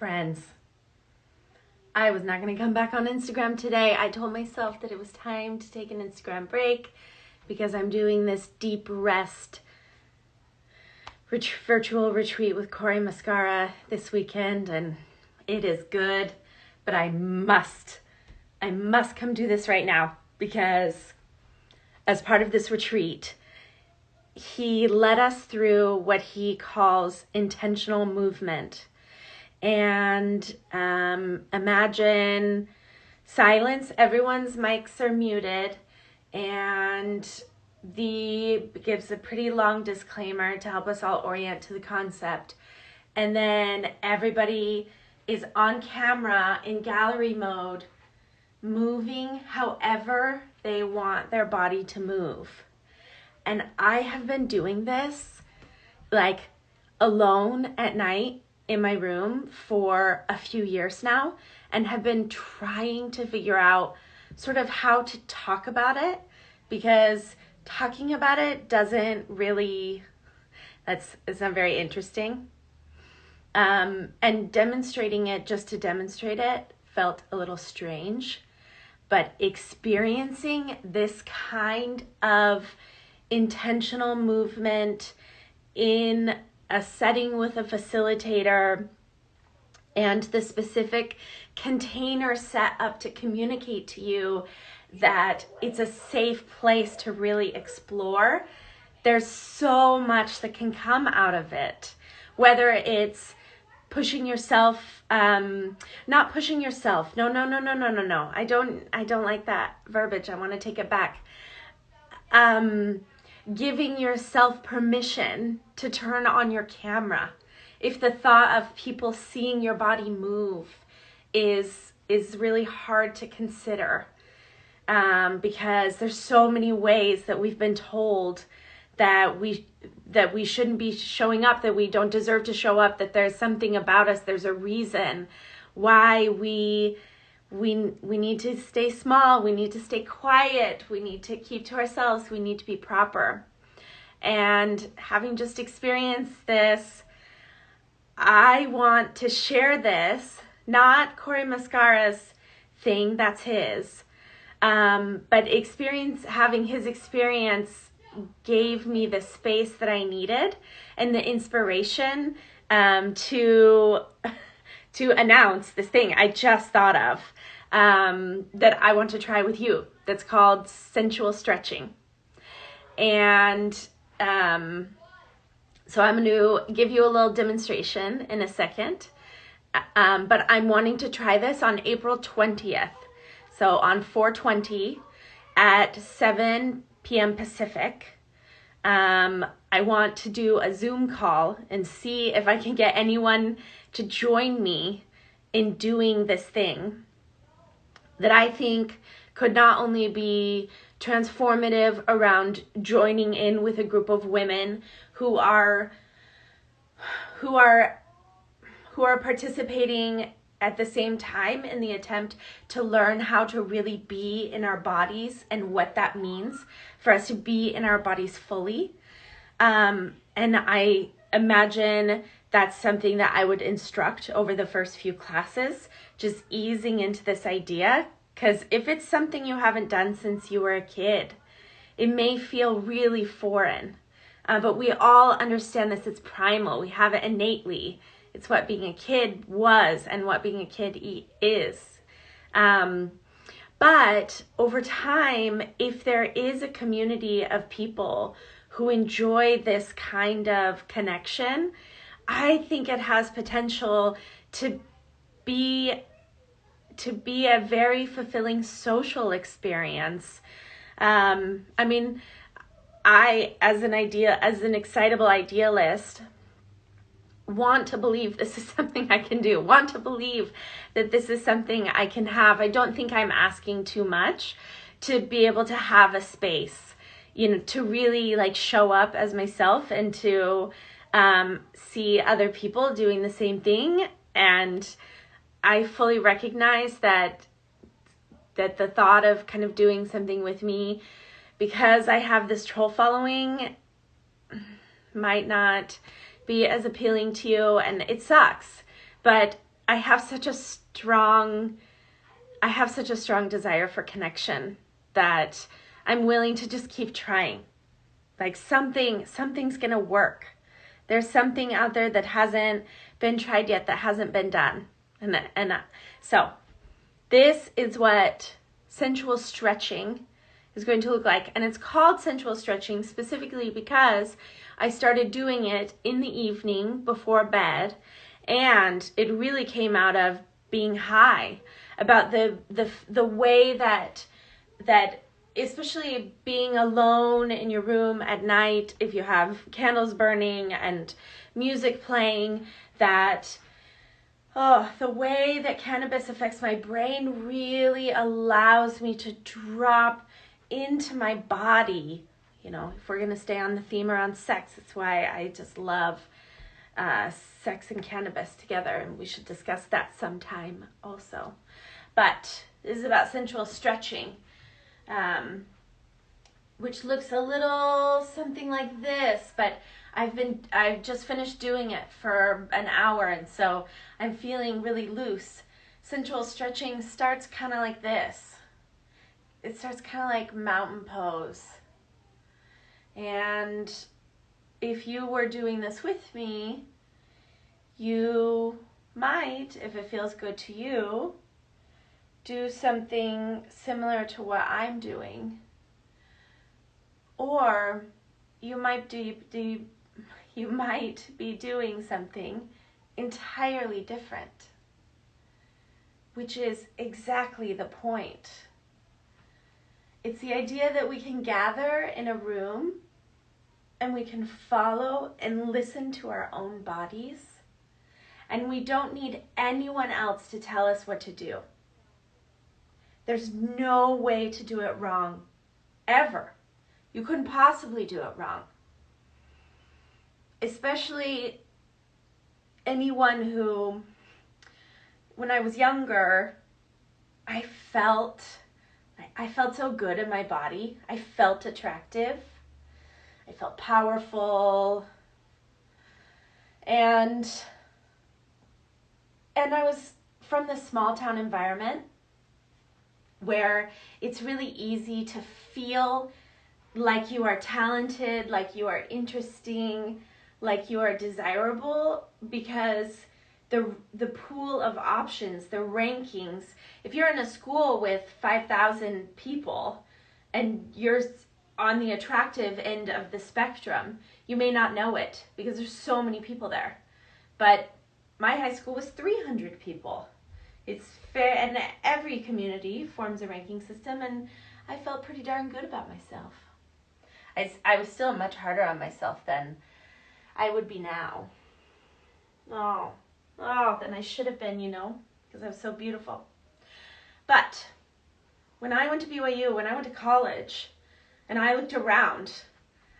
Friends, I was not going to come back on Instagram today. I told myself that it was time to take an Instagram break because I'm doing this deep rest virtual retreat with Corey Mascara this weekend, and it is good, but I must come do this right now because as part of this retreat, he led us through what he calls intentional movement. And imagine silence. Everyone's mics are muted, and gives a pretty long disclaimer to help us all orient to the concept. And then everybody is on camera in gallery mode, moving however they want their body to move. And I have been doing this like alone at night in my room for a few years now, and have been trying to figure out sort of how to talk about it, because talking about it doesn't really, it's not very interesting. And demonstrating it just to demonstrate it felt a little strange, but experiencing this kind of intentional movement in a setting with a facilitator and the specific container set up to communicate to you that it's a safe place to really explore. There's so much that can come out of it, whether it's pushing yourself, not pushing yourself. No. I don't like that verbiage. I want to take it back. Giving yourself permission to turn on your camera if the thought of people seeing your body move is really hard to consider, because there's so many ways that we've been told that we shouldn't be showing up, that we don't deserve to show up, that there's something about us, there's a reason why we need to stay small, we need to stay quiet, we need to keep to ourselves, we need to be proper. And having just experienced this, I want to share this, not Corey Mascara's thing, that's his, but having his experience gave me the space that I needed and the inspiration to announce this thing I just thought of, that I want to try with you. That's called Sensual Stretching. And so I'm going to give you a little demonstration in a second, but I'm wanting to try this on April 20th. So on 4/20 at 7 p.m. Pacific. I want to do a Zoom call and see if I can get anyone to join me in doing this thing that I think could not only be transformative around joining in with a group of women who are participating at the same time in the attempt to learn how to really be in our bodies and what that means for us to be in our bodies fully. And I imagine that's something that I would instruct over the first few classes, just easing into this idea. Because if it's something you haven't done since you were a kid, it may feel really foreign. But we all understand this. It's primal. We have it innately. It's what being a kid was and what being a kid is. But over time, if there is a community of people who enjoy this kind of connection, I think it has potential to be a very fulfilling social experience. I mean, I, as an excitable idealist, want to believe this is something I can do, want to believe that this is something I can have. I don't think I'm asking too much to be able to have a space, to really like show up as myself and to see other people doing the same thing. And I fully recognize that the thought of kind of doing something with me, because I have this troll following, might not be as appealing to you, and it sucks. But I have such a strong desire for connection that I'm willing to just keep trying. Like something's gonna work. There's something out there that hasn't been tried yet, that hasn't been done. So this is what sensual stretching is going to look like. And it's called sensual stretching specifically because I started doing it in the evening before bed, and it really came out of being high, about the way that especially being alone in your room at night, if you have candles burning and music playing, that the way that cannabis affects my brain really allows me to drop into my body. You know, if we're going to stay on the theme around sex, it's why I just love sex and cannabis together, and we should discuss that sometime also. But this is about sensual stretching, which looks a little something like this, but I've just finished doing it for an hour, and so I'm feeling really loose. Sensual stretching starts kind of like this. It starts kind of like mountain pose. And if you were doing this with me, you might, if it feels good to you, do something similar to what I'm doing. Or you might be doing something entirely different, which is exactly the point. It's the idea that we can gather in a room and we can follow and listen to our own bodies, and we don't need anyone else to tell us what to do. There's no way to do it wrong, ever. You couldn't possibly do it wrong. Especially anyone who, when I was younger, I felt so good in my body. I felt attractive. I felt powerful. And I was from this small town environment where it's really easy to feel like you are talented, like you are interesting, like you are desirable, because the pool of options, the rankings, if you're in a school with 5,000 people and you're on the attractive end of the spectrum, you may not know it because there's so many people there. But my high school was 300 people. It's fair, and every community forms a ranking system, and I felt pretty darn good about myself. I was still much harder on myself than I would be now. Oh, than I should have been, you know, because I was so beautiful. But when I went to BYU, when I went to college, and I looked around,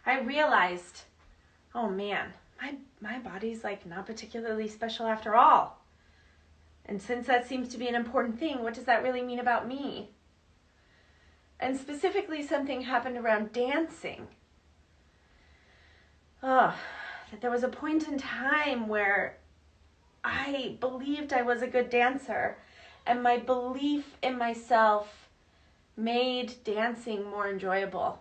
I realized, oh man, my body's like not particularly special after all. And since that seems to be an important thing, what does that really mean about me? And specifically, something happened around dancing. That there was a point in time where I believed I was a good dancer, and my belief in myself made dancing more enjoyable.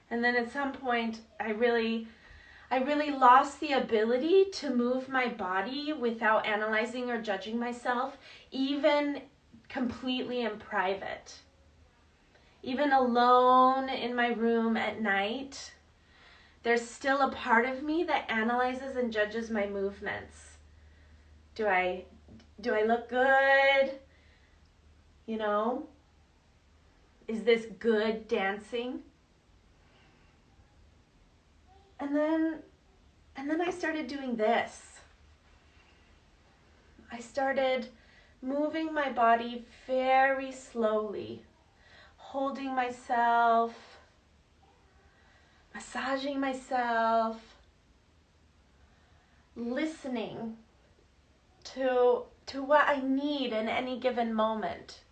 And then at some point, I really lost the ability to move my body without analyzing or judging myself, even completely in private. Even alone in my room at night, there's still a part of me that analyzes and judges my movements. Do I look good? You know? Is this good dancing? And then I started doing this. I started moving my body very slowly, holding myself, massaging myself, listening to what I need in any given moment.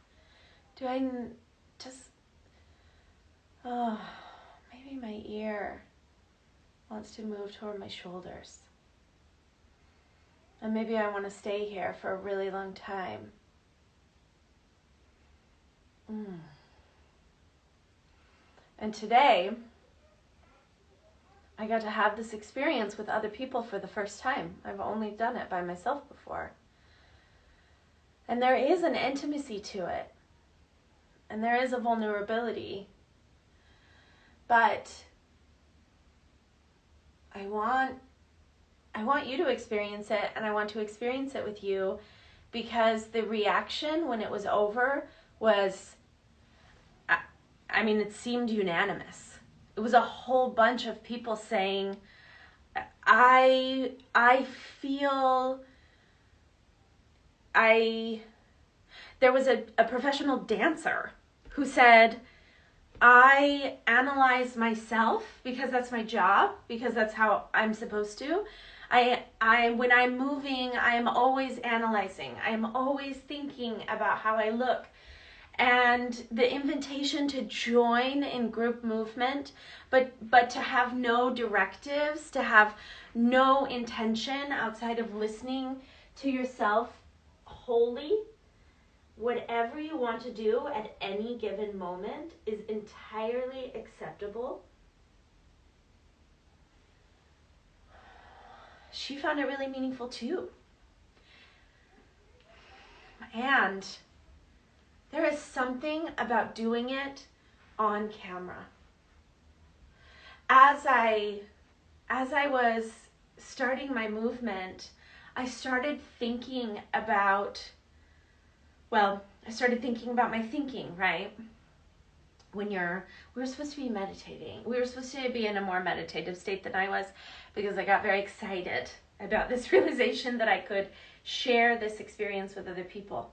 Do I just, maybe my ear wants to move toward my shoulders. And maybe I want to stay here for a really long time. And today, I got to have this experience with other people for the first time. I've only done it by myself before. And there is an intimacy to it. And there is a vulnerability. But I want you to experience it, and I want to experience it with you, because the reaction when it was over was, I mean, it seemed unanimous. It was a whole bunch of people saying, there was a professional dancer who said, I analyze myself because that's my job, because that's how I'm supposed to. When I'm moving, I'm always analyzing. I'm always thinking about how I look. And the invitation to join in group movement, but to have no directives, to have no intention outside of listening to yourself wholly. Whatever you want to do at any given moment is entirely acceptable. She found it really meaningful too. And there is something about doing it on camera. As I was starting my movement, I started thinking about my thinking, right? We were supposed to be meditating. We were supposed to be in a more meditative state than I was, because I got very excited about this realization that I could share this experience with other people.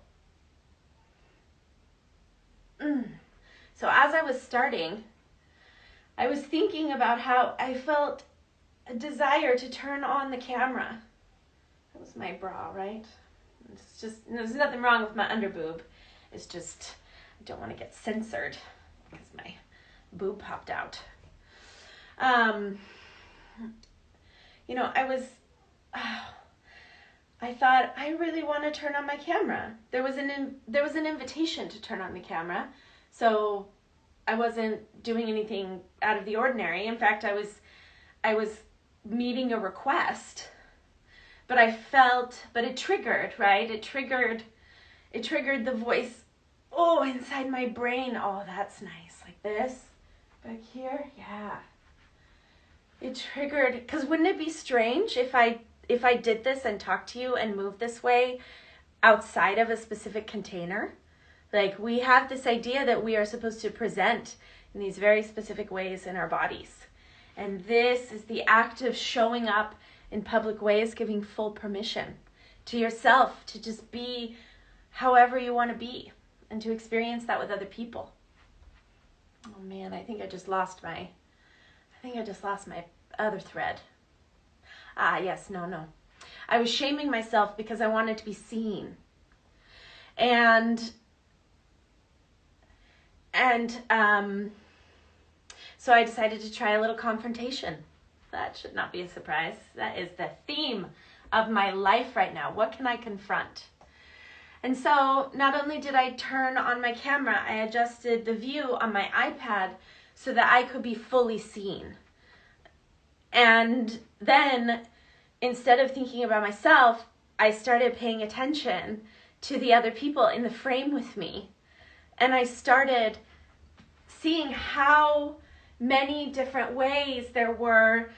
So as I was starting, I was thinking about how I felt a desire to turn on the camera. That was my bra, right? It's just, there's nothing wrong with my underboob. It's just, I don't want to get censored because my boob popped out. I thought, I really want to turn on my camera. There was an invitation to turn on the camera, so I wasn't doing anything out of the ordinary. In fact, I was meeting a request, but it triggered, right? It triggered the voice, inside my brain. Oh, that's nice. Like this, back here, yeah. It triggered, because wouldn't it be strange if I did this and talked to you and moved this way outside of a specific container? Like, we have this idea that we are supposed to present in these very specific ways in our bodies. And this is the act of showing up in public ways, giving full permission to yourself to just be however you want to be and to experience that with other people. Oh man, I think I just lost my other thread. Yes, no. I was shaming myself because I wanted to be seen. And so I decided to try a little confrontation. That should not be a surprise. That is the theme of my life right now. What can I confront? And so not only did I turn on my camera, I adjusted the view on my iPad so that I could be fully seen. And then, instead of thinking about myself, I started paying attention to the other people in the frame with me. And I started seeing how many different ways there were.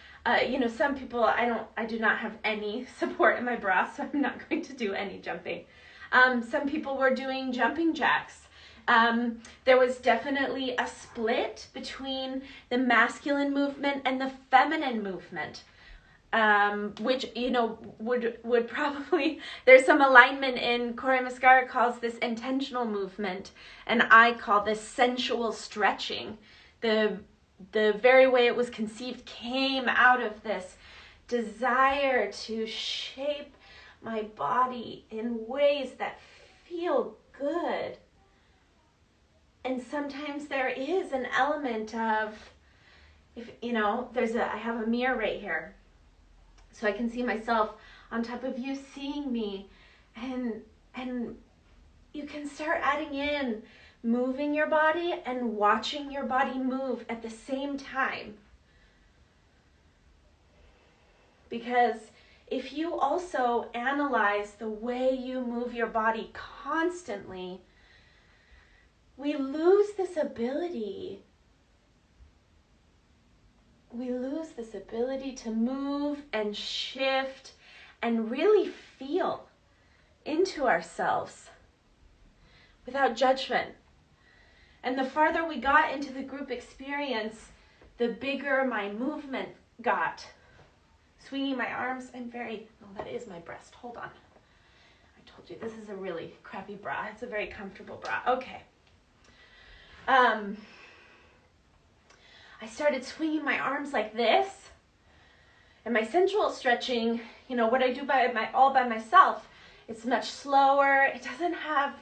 Some people, I do not have any support in my bra, so I'm not going to do any jumping. Some people were doing jumping jacks. There was definitely a split between the masculine movement and the feminine movement, which, would probably, there's some alignment in, Corey Muscara calls this intentional movement, and I call this sensual stretching. The very way it was conceived came out of this desire to shape my body in ways that feel good. And sometimes there is an element of, I have a mirror right here, so I can see myself on top of you seeing me, and you can start adding in moving your body and watching your body move at the same time. Because if you also analyze the way you move your body constantly, we lose this ability. We lose this ability to move and shift and really feel into ourselves without judgment. And the farther we got into the group experience, the bigger my movement got. Swinging my arms, oh, that is my breast. Hold on. I told you, this is a really crappy bra. It's a very comfortable bra. Okay. I started swinging my arms like this. And my sensual stretching, what I do all by myself, it's much slower. It doesn't have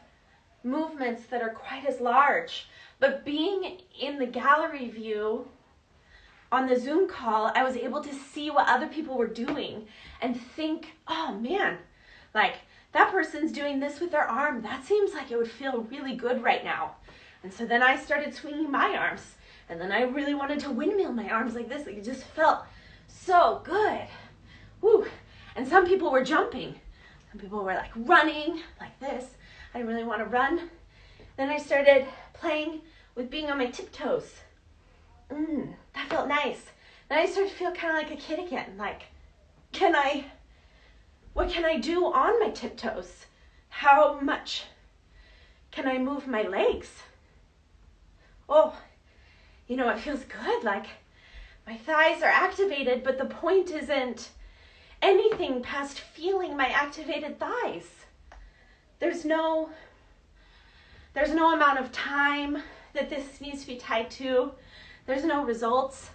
movements that are quite as large. But being in the gallery view on the Zoom call, I was able to see what other people were doing and think, oh man, like that person's doing this with their arm. That seems like it would feel really good right now. And so then I started swinging my arms, and then I really wanted to windmill my arms like this. Like it just felt so good. Woo. And some people were jumping. Some people were like running like this. I didn't really want to run. Then I started playing with being on my tiptoes. That felt nice. Then I started to feel kind of like a kid again. Like, what can I do on my tiptoes? How much can I move my legs? Oh, it feels good. Like, my thighs are activated, but the point isn't anything past feeling my activated thighs. There's no amount of time that this needs to be tied to. There's no results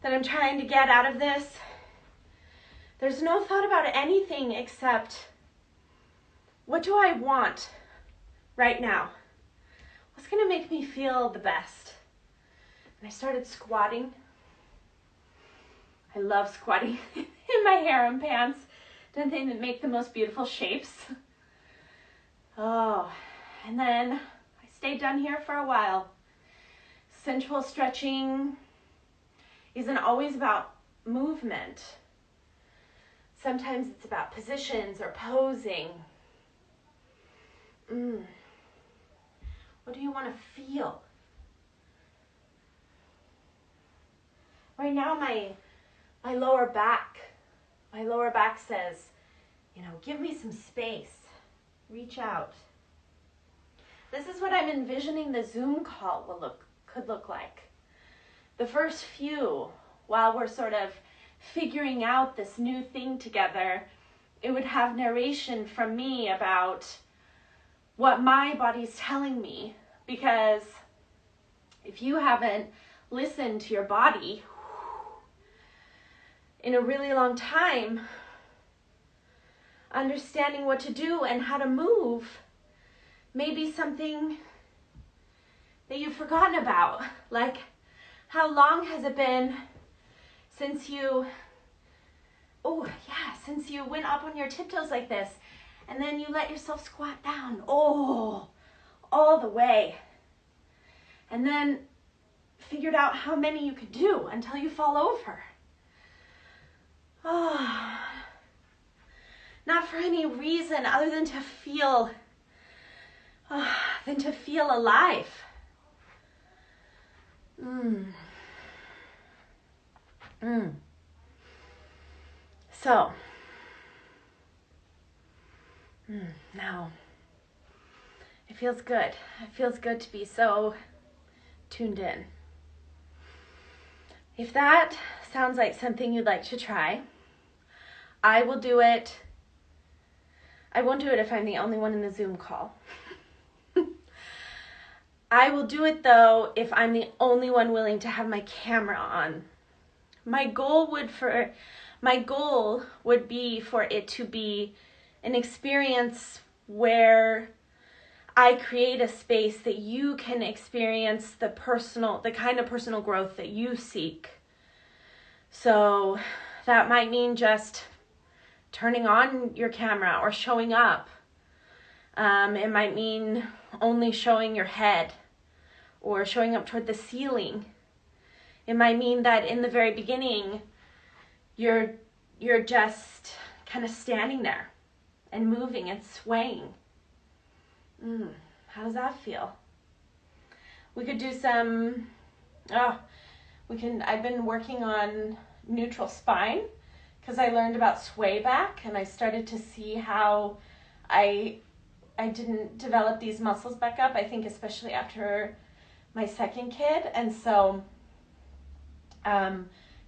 that I'm trying to get out of this. There's no thought about anything except, what do I want right now? What's going to make me feel the best? And I started squatting. I love squatting in my harem pants. Don't they make the most beautiful shapes? Oh, and then I stayed down here for a while. Sensual stretching isn't always about movement. Sometimes it's about positions or posing. What do you want to feel? Right now my lower back says, give me some space. Reach out. This is what I'm envisioning the Zoom call could look like. The first few, while we're sort of figuring out this new thing together, it would have narration from me about what my body's telling me. Because if you haven't listened to your body in a really long time, understanding what to do and how to move may be something that you've forgotten about. Like, how long has it been since you went up on your tiptoes like this, and then you let yourself squat down, all the way, and then figured out how many you could do until you fall over. Not for any reason other than to feel alive. So, now, it feels good. It feels good to be so tuned in. If that sounds like something you'd like to try, I will do it. I won't do it if I'm the only one in the Zoom call. I will do it, though, if I'm the only one willing to have my camera on. My goal would be for it to be an experience where I create a space that you can experience the kind of personal growth that you seek. So that might mean just turning on your camera or showing up. It might mean only showing your head or showing up toward the ceiling. It might mean that in the very beginning, you're just kind of standing there and moving and swaying. How does that feel? We could do some, I've been working on neutral spine because I learned about sway back, and I started to see how I didn't develop these muscles back up, I think especially after my second kid. And so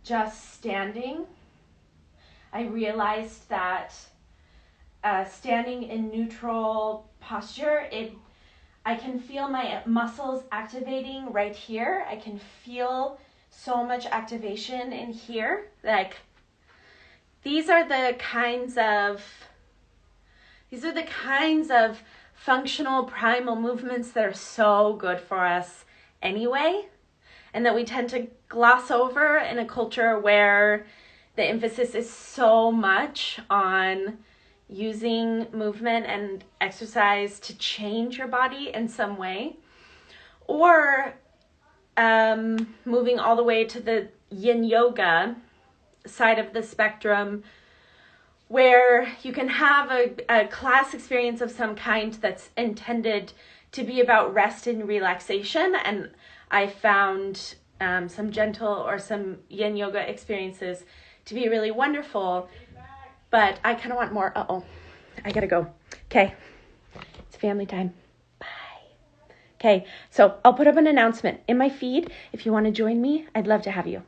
just standing, I realized that standing in neutral posture, I can feel my muscles activating right here. I can feel so much activation in here. Like, these are the kinds of functional primal movements that are so good for us anyway, and that we tend to gloss over in a culture where the emphasis is so much on using movement and exercise to change your body in some way, or moving all the way to the yin yoga side of the spectrum, where you can have a class experience of some kind that's intended to be about rest and relaxation. And I found some gentle or some yin yoga experiences to be really wonderful. But I kind of want more. I gotta go. Okay, it's family time. Bye. Okay, so I'll put up an announcement in my feed. If you want to join me, I'd love to have you.